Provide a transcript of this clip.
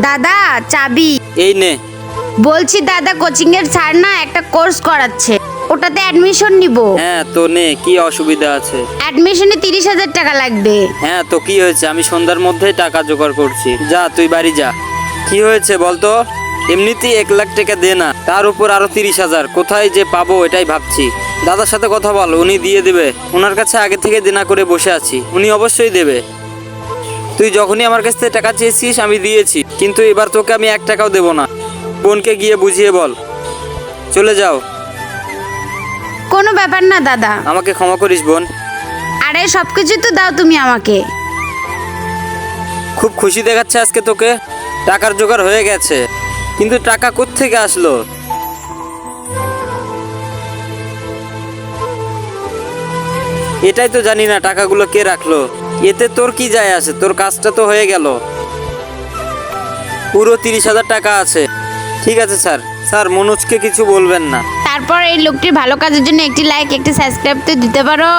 দাদা চাবি। এই নে। বলছি দাদা, কোচিং এর স্যার না একটা কোর্স করাচ্ছে, ওটাতে অ্যাডমিশন নিব। হ্যাঁ তো নে, কি অসুবিধা আছে? অ্যাডমিশনে 30,000 টাকা লাগবে। হ্যাঁ তো কি হয়েছে, আমি সন্ধ্যার মধ্যেই টাকা জোগাড় করছি। যা তুই বাড়ি যা। কি হয়েছে বলতো? এমনিতেই 1 লাখ টাকা দে না, তার উপর আরো 30,000 কোথায় যে পাবো এটাই ভাবছি। দাদার সাথে কথা বল, উনি দিয়ে দেবে। ওনার কাছে আগে থেকে দেনা করে বসে আছি, উনি অবশ্যই দেবে। তুই যখনই আমার কাছ থেকে টাকা চেয়েছিস আমি দিয়েছি, কিন্তু এবার তোকে আমি 1 টাকাও দেবো না। বোনকে গিয়ে বুঝিয়ে বল। চলে যাও। কোনো ব্যাপার না দাদা। আমাকে ক্ষমা করিস বোন। আরে সবকিছু তো দাও তুমি আমাকে। খুব খুশি দেখাচ্ছে আজকে তোকে। টাকার জোগাড় হয়ে গেছে, কিন্তু টাকা কোত্থেকে আসলো? এটাই তো জানি না টাকাগুলো কে রাখলো। এতে তোর কি যায় আসে? তোর কাজটা তো হয়ে গেল। পুরো 30,000 টাকা আছে। ঠিক আছে স্যার। স্যার মনোজকে কিছু বলবেন না। তারপর এই লোকটির ভালো কাজের জন্য একটি লাইক, একটি সাবস্ক্রাইব তো দিতে পারো।